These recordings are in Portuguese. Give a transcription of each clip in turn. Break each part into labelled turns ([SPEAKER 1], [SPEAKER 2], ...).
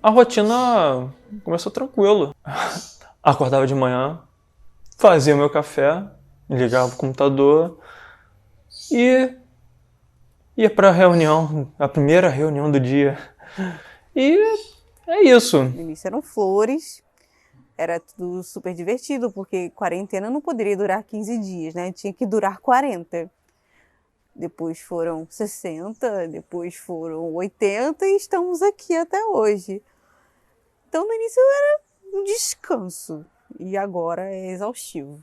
[SPEAKER 1] A rotina começou tranquilo. Acordava de manhã, fazia meu café, ligava o computador e ia para a reunião, a primeira reunião do dia. E é isso.
[SPEAKER 2] No início eram flores, era tudo super divertido, porque quarentena não poderia durar 15 dias, né? Tinha que durar 40. Depois foram 60, depois foram 80 e estamos aqui até hoje. Então no início era um descanso e agora é exaustivo.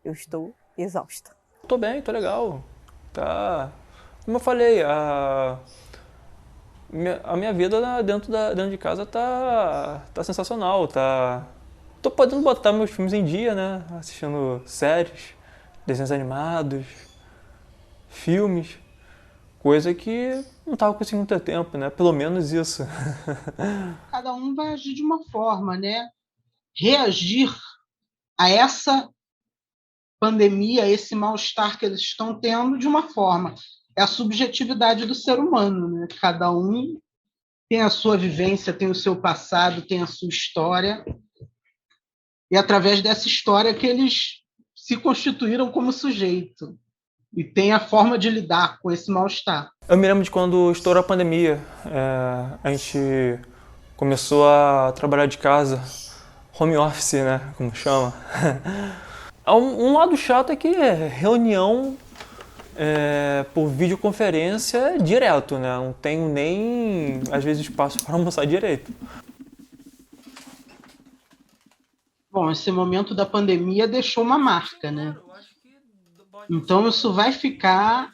[SPEAKER 2] Eu estou exausta.
[SPEAKER 1] Tô bem, tô legal. Tá. Como eu falei, a minha vida dentro de casa tá sensacional. Tô podendo botar meus filmes em dia, né? Assistindo séries, desenhos animados, filmes. Coisa que não tava conseguindo ter tempo, né? Pelo menos isso.
[SPEAKER 3] Cada um vai agir de uma forma, né? Reagir a essa pandemia, a esse mal-estar que eles estão tendo de uma forma. É a subjetividade do ser humano, né? Cada um tem a sua vivência, tem o seu passado, tem a sua história, e através dessa história que eles se constituíram como sujeito e tem a forma de lidar com esse mal-estar.
[SPEAKER 1] Eu me lembro de quando estourou a pandemia. A gente começou a trabalhar de casa, home office, né? Como chama. Um lado chato é que reunião por videoconferência é direto, né? Não tenho nem, às vezes, espaço para almoçar direito.
[SPEAKER 3] Bom, esse momento da pandemia deixou uma marca, né? Então isso vai ficar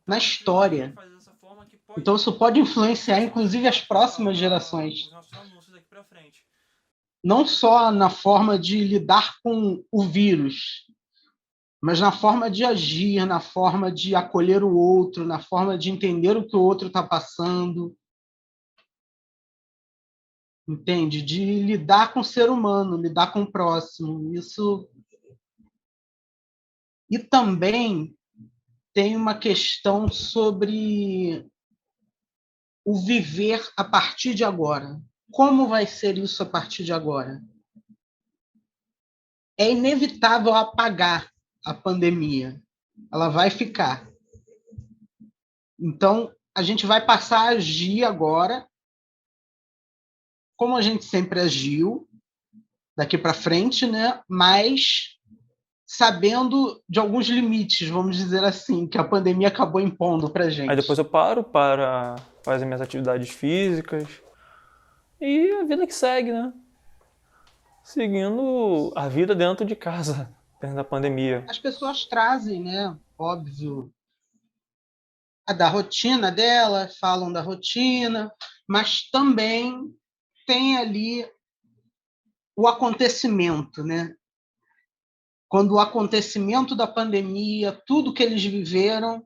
[SPEAKER 3] na história. Então isso pode influenciar, inclusive, as próximas gerações. Não só na forma de lidar com o vírus, mas na forma de agir, na forma de acolher o outro, na forma de entender o que o outro está passando. Entende? De lidar com o ser humano, lidar com o próximo. Isso. E também tem uma questão sobre o viver a partir de agora. Como vai ser isso a partir de agora? É inevitável apagar a pandemia. Ela vai ficar. Então, a gente vai passar a agir agora como a gente sempre agiu, daqui para frente, né? Mas sabendo de alguns limites, vamos dizer assim, que a pandemia acabou impondo para a
[SPEAKER 1] Aí
[SPEAKER 3] gente.
[SPEAKER 1] depois eu paro para fazer minhas atividades físicas e a vida que segue, né? Seguindo a vida dentro de casa, dentro da pandemia.
[SPEAKER 3] As pessoas trazem, né? Óbvio, a da rotina dela, falam da rotina, mas também tem ali o acontecimento, né? Quando o acontecimento da pandemia, tudo que eles viveram,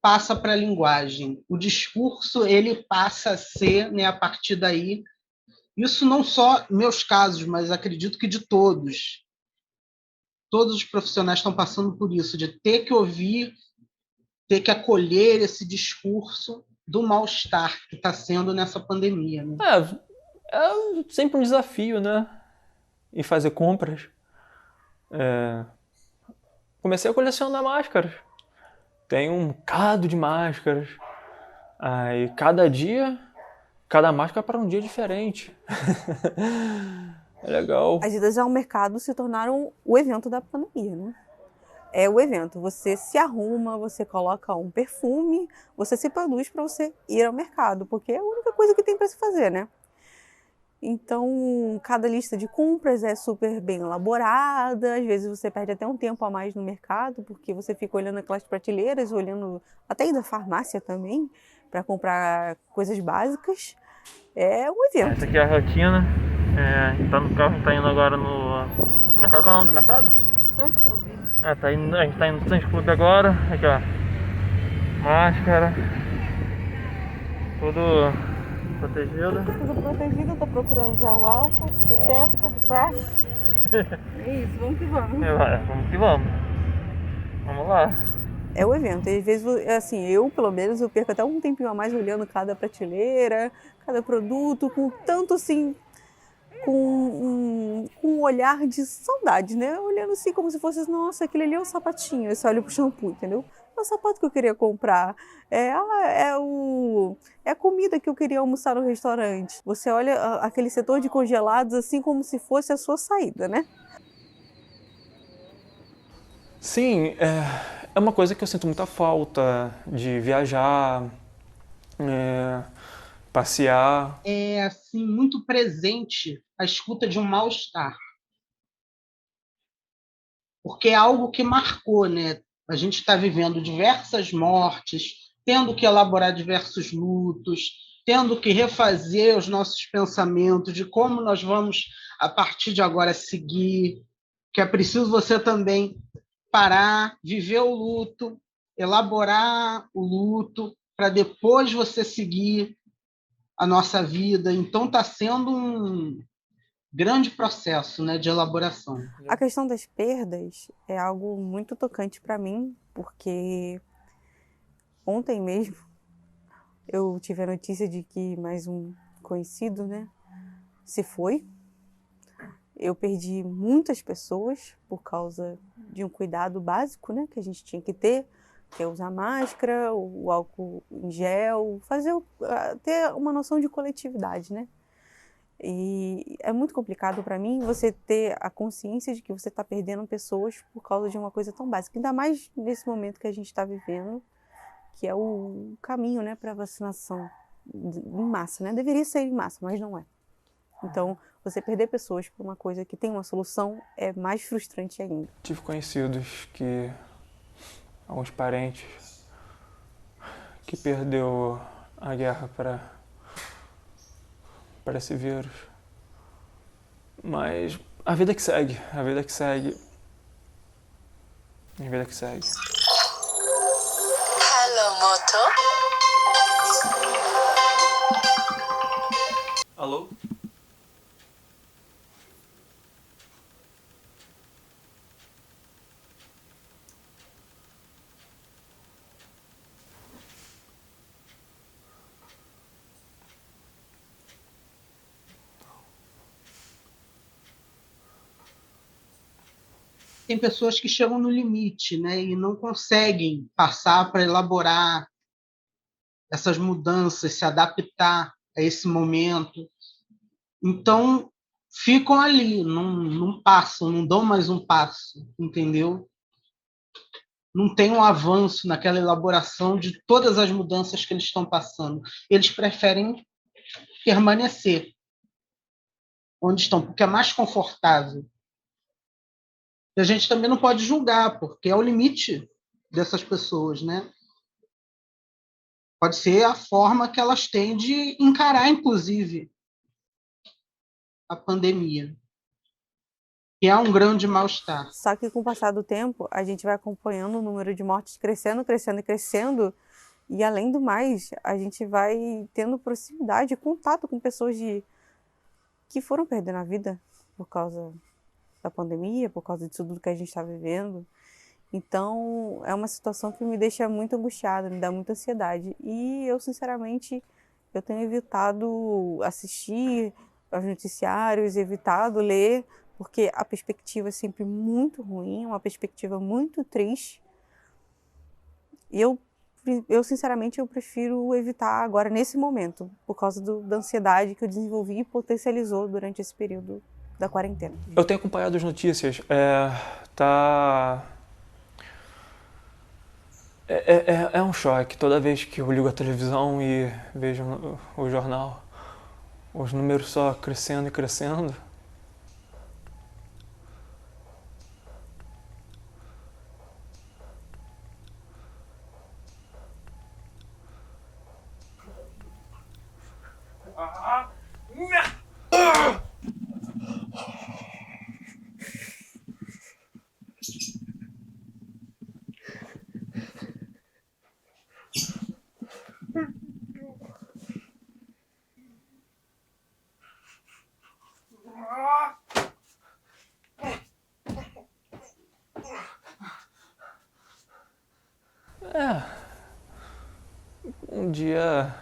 [SPEAKER 3] passa para a linguagem. O discurso ele passa a ser, né, a partir daí. Isso não só meus casos, mas acredito que de todos. Todos os profissionais estão passando por isso, de ter que ouvir, ter que acolher esse discurso do mal-estar que está sendo nessa pandemia. Né?
[SPEAKER 1] É sempre um desafio, né? Ir fazer compras. Comecei a colecionar máscaras. Tem um bocado de máscaras. Aí cada dia, cada máscara é para um dia diferente. É legal.
[SPEAKER 2] As idas ao mercado se tornaram o evento da pandemia, né? É o evento. Você se arruma, você coloca um perfume, você se produz para você ir ao mercado, porque é a única coisa que tem para se fazer, né? Então, cada lista de compras é super bem elaborada, às vezes você perde até um tempo a mais no mercado, porque você fica olhando aquelas prateleiras, olhando até ir da farmácia também, para comprar coisas básicas. É um evento.
[SPEAKER 1] Essa aqui é a rotina. A gente tá no carro, a gente tá indo agora no mercado. Qual é o nome do mercado?
[SPEAKER 2] Sam's Club.
[SPEAKER 1] A gente tá indo no Sam's Club agora. Aqui, ó. Máscara. Tudo protegido.
[SPEAKER 2] Tudo protegido, tô procurando já o álcool, 70 de praxe. É isso, vamos que vamos.
[SPEAKER 1] Vamos que vamos. Vamos lá.
[SPEAKER 2] É o evento. E às vezes, assim, eu, pelo menos, eu perco até um tempinho a mais olhando cada prateleira, cada produto, com tanto, assim, com um olhar de saudade, né? Olhando assim como se fosse, nossa, aquele ali é um sapatinho. Aí você olha pro shampoo, entendeu? É o sapato que eu queria comprar. É a comida que eu queria almoçar no restaurante. Você olha aquele setor de congelados assim como se fosse a sua saída, né?
[SPEAKER 1] Sim, é uma coisa que eu sinto muita falta de viajar, é, passear.
[SPEAKER 3] É assim muito presente a escuta de um mal-estar, porque é algo que marcou, né? A gente está vivendo diversas mortes, tendo que elaborar diversos lutos, tendo que refazer os nossos pensamentos de como nós vamos, a partir de agora, seguir, que é preciso você também parar, viver o luto, elaborar o luto, para depois você seguir a nossa vida. Então, está sendo um grande processo, né, de elaboração.
[SPEAKER 2] A questão das perdas é algo muito tocante para mim, porque ontem mesmo eu tive a notícia de que mais um conhecido, né, se foi. Eu perdi muitas pessoas por causa de um cuidado básico, né, que a gente tinha que ter usar máscara, o álcool em gel, ter uma noção de coletividade, né? E é muito complicado para mim você ter a consciência de que você está perdendo pessoas por causa de uma coisa tão básica, ainda mais nesse momento que a gente está vivendo, que é o caminho, né, para vacinação em massa, né? Deveria ser em massa, mas não é. Então, você perder pessoas por uma coisa que tem uma solução é mais frustrante ainda.
[SPEAKER 1] Tive conhecidos alguns parentes, que perdeu a guerra para esse vírus. Mas a vida que segue, a vida que segue, a vida que segue.
[SPEAKER 4] Hello, Moto.
[SPEAKER 1] Alô?
[SPEAKER 3] Tem pessoas que chegam no limite, né, e não conseguem passar para elaborar essas mudanças, se adaptar a esse momento. Então, ficam ali, não passam, não dão mais um passo, entendeu? Não tem um avanço naquela elaboração de todas as mudanças que eles estão passando. Eles preferem permanecer onde estão, porque é mais confortável. E a gente também não pode julgar, porque é o limite dessas pessoas, né? Pode ser a forma que elas têm de encarar, inclusive, a pandemia, que é um grande mal-estar.
[SPEAKER 2] Só que com o passar do tempo, a gente vai acompanhando o número de mortes crescendo, crescendo e crescendo, e além do mais, a gente vai tendo proximidade, contato com pessoas que foram perdendo a vida por causa da pandemia, por causa disso tudo que a gente está vivendo. Então, é uma situação que me deixa muito angustiada, me dá muita ansiedade. E eu, sinceramente, eu tenho evitado assistir aos noticiários, evitado ler, porque a perspectiva é sempre muito ruim, uma perspectiva muito triste. E sinceramente, eu prefiro evitar agora, nesse momento, por causa da ansiedade que eu desenvolvi e potencializou durante esse período da quarentena.
[SPEAKER 1] Eu tenho acompanhado as notícias. Tá... É um choque. Toda vez que eu ligo a televisão e vejo o jornal, os números só crescendo e crescendo. Um dia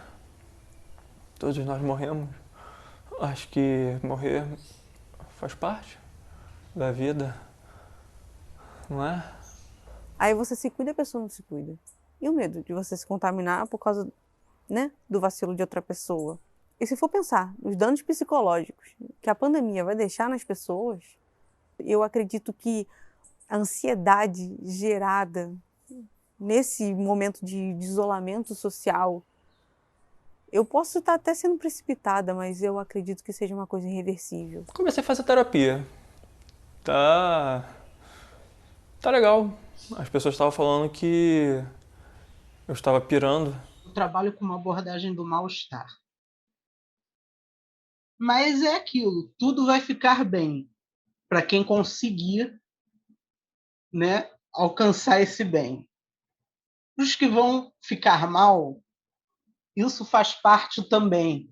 [SPEAKER 1] todos nós morremos. Acho que morrer faz parte da vida, não é?
[SPEAKER 2] Aí você se cuida, a pessoa não se cuida. E o medo de você se contaminar por causa, né, do vacilo de outra pessoa. E se for pensar nos danos psicológicos que a pandemia vai deixar nas pessoas, eu acredito que a ansiedade gerada nesse momento de isolamento social, eu posso estar até sendo precipitada, mas eu acredito que seja uma coisa irreversível.
[SPEAKER 1] Comecei a fazer terapia. Tá legal. As pessoas estavam falando que eu estava pirando.
[SPEAKER 3] Eu trabalho com uma abordagem do mal-estar. Mas é aquilo, tudo vai ficar bem para quem conseguir, né, alcançar esse bem. Os que vão ficar mal, isso faz parte também,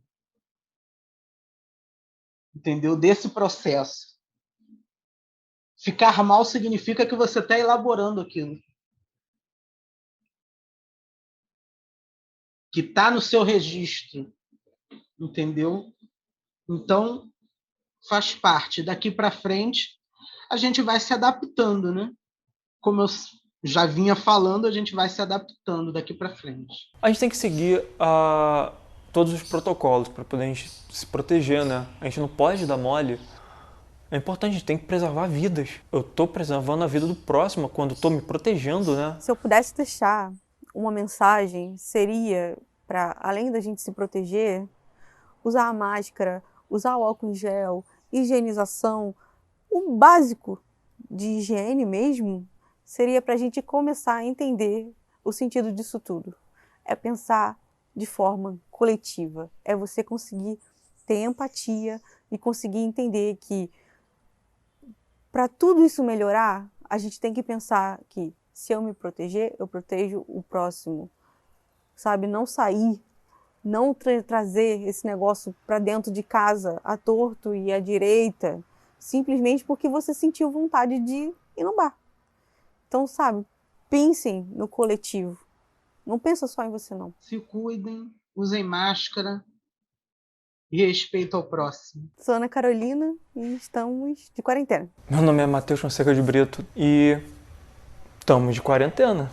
[SPEAKER 3] entendeu? Desse processo. Ficar mal significa que você está elaborando aquilo, que está no seu registro, entendeu? Então, faz parte. Daqui para frente, a gente vai se adaptando, né? Como eu já vinha falando, a gente vai se adaptando daqui para frente.
[SPEAKER 1] A gente tem que seguir todos os protocolos para poder a gente se proteger, né? A gente não pode dar mole. É importante, a gente tem que preservar vidas. Eu tô preservando a vida do próximo quando tô me protegendo, né?
[SPEAKER 2] Se eu pudesse deixar uma mensagem, seria para, além da gente se proteger, usar a máscara, usar o álcool em gel, higienização, o básico de higiene mesmo, seria para a gente começar a entender o sentido disso tudo. É pensar de forma coletiva, é você conseguir ter empatia e conseguir entender que para tudo isso melhorar, a gente tem que pensar que se eu me proteger, eu protejo o próximo, sabe? Não sair, não trazer esse negócio para dentro de casa, à torto e à direita, simplesmente porque você sentiu vontade de ir no bar. Então, sabe, pensem no coletivo. Não pensa só em você, não.
[SPEAKER 3] Se cuidem, usem máscara e respeito ao próximo.
[SPEAKER 2] Sou Ana Carolina e estamos de quarentena.
[SPEAKER 1] Meu nome é Matheus Fonseca de Brito e estamos de quarentena.